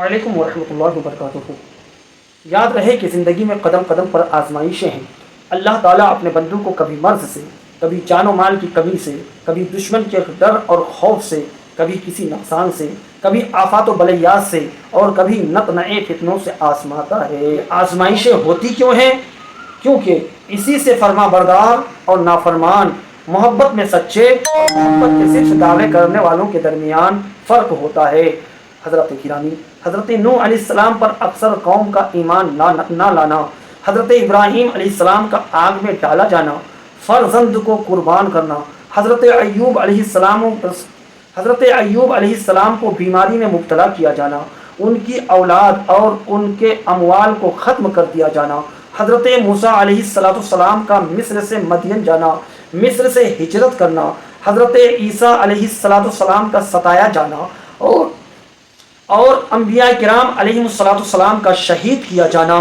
وعلیکم ورحمۃ اللہ وبرکاتہ۔ یاد رہے کہ زندگی میں قدم قدم پر آزمائشیں ہیں۔ اللہ تعالیٰ اپنے بندوں کو کبھی مرض سے، کبھی جان و مال کی کمی سے، کبھی دشمن کے ڈر اور خوف سے، کبھی کسی نقصان سے، کبھی آفات و بلیات سے، اور کبھی نتنئے فتنوں سے آزماتا ہے۔ آزمائشیں ہوتی کیوں ہیں؟ کیونکہ اسی سے فرما بردار اور نافرمان، محبت میں سچے اور محبت کے صرف دعوے کرنے والوں کے درمیان فرق ہوتا ہے۔ حضرت گرامی، حضرت نوح علیہ السلام پر اکثر قوم کا ایمان نہ لانا، حضرت ابراہیم علیہ السلام کا آگ میں ڈالا جانا، فرزند کو قربان کرنا، حضرت ایوب علیہ السلام کو بیماری میں مبتلا کیا جانا، ان کی اولاد اور ان کے اموال کو ختم کر دیا جانا، حضرت موسیٰ علیہ السلام کا مصر سے مدین جانا، مصر سے ہجرت کرنا، حضرت عیسیٰ علیہ السلام کا ستایا جانا، اور انبیاء کرام علیہ السلام کا شہید کیا جانا،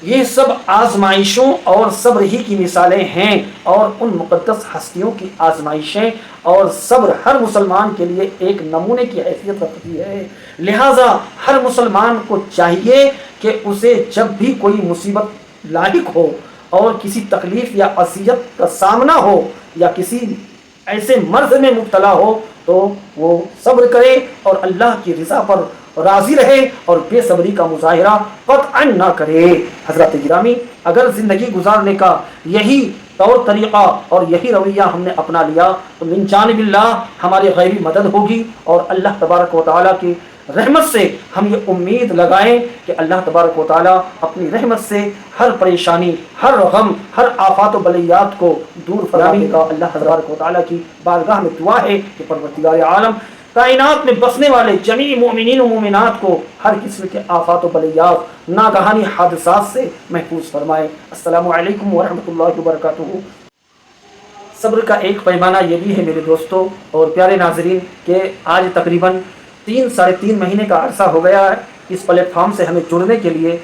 یہ سب آزمائشوں اور صبر ہی کی مثالیں ہیں، اور ان مقدس ہستیوں کی آزمائشیں اور صبر ہر مسلمان کے لیے ایک نمونے کی حیثیت رکھتی ہے۔ لہٰذا ہر مسلمان کو چاہیے کہ اسے جب بھی کوئی مصیبت لاحق ہو اور کسی تکلیف یا اذیت کا سامنا ہو یا کسی ایسے مرض میں مبتلا ہو تو وہ صبر کرے اور اللہ کی رضا پر راضی رہے اور بے صبری کا مظاہرہ قطعا نہ کرے۔ حضرت گرامی، اگر زندگی گزارنے کا یہی طور طریقہ اور یہی رویہ ہم نے اپنا لیا تو من جانب اللہ ہماری غیبی مدد ہوگی، اور اللہ تبارک و تعالیٰ کی رحمت سے ہم یہ امید لگائیں کہ اللہ تبارک و تعالیٰ اپنی رحمت سے ہر پریشانی، ہر غم، ہر آفات و بلیات کو دور فرمائے گا۔ اللہ تبارک و تعالیٰ کی بارگاہ میں دعا ہے کہ پروردگار عالم کائنات میں بسنے والے جمیع مومنین و مومنات کو ہر قسم کے آفات و بلیات، ناگہانی حادثات سے محفوظ فرمائے۔ السلام علیکم ورحمۃ اللہ وبرکاتہ۔ صبر کا ایک پیمانہ یہ بھی ہے میرے دوستوں اور پیارے ناظرین کہ آج تقریباً 3-3.5 مہینے کا عرصہ ہو گیا ہے اس پلیٹ فارم سے ہمیں جڑنے کے لیے۔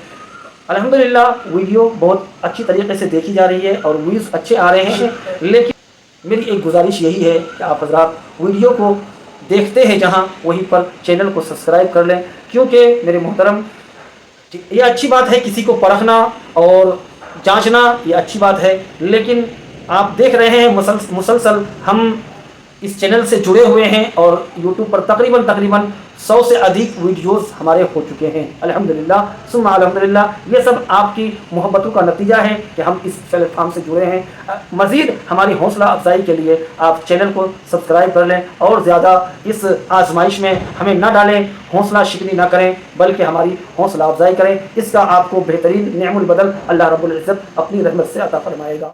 الحمدللہ ویڈیو بہت اچھی طریقے سے دیکھی جا رہی ہے اور ویوز اچھے آ رہے ہیں، لیکن میری ایک گزارش یہی ہے کہ آپ حضرات ویڈیو کو دیکھتے ہیں جہاں وہیں پر چینل کو سبسکرائب کر لیں، کیونکہ میرے محترم یہ اچھی بات ہے کسی کو پرکھنا اور جانچنا، یہ اچھی بات ہے، لیکن آپ دیکھ رہے ہیں مسلسل ہم اس چینل سے جڑے ہوئے ہیں اور یوٹیوب پر تقریباً 100 سے ادھک ویڈیوز ہمارے ہو چکے ہیں الحمدللہ ثم الحمدللہ۔ یہ سب آپ کی محبتوں کا نتیجہ ہے کہ ہم اس پلیٹ فارم سے جڑے ہیں۔ مزید ہماری حوصلہ افزائی کے لیے آپ چینل کو سبسکرائب کر لیں اور زیادہ اس آزمائش میں ہمیں نہ ڈالیں، حوصلہ شکنی نہ کریں بلکہ ہماری حوصلہ افزائی کریں۔ اس کا آپ کو بہترین نعم البدل اللہ رب العزت اپنی رحمت سے عطا فرمائے گا۔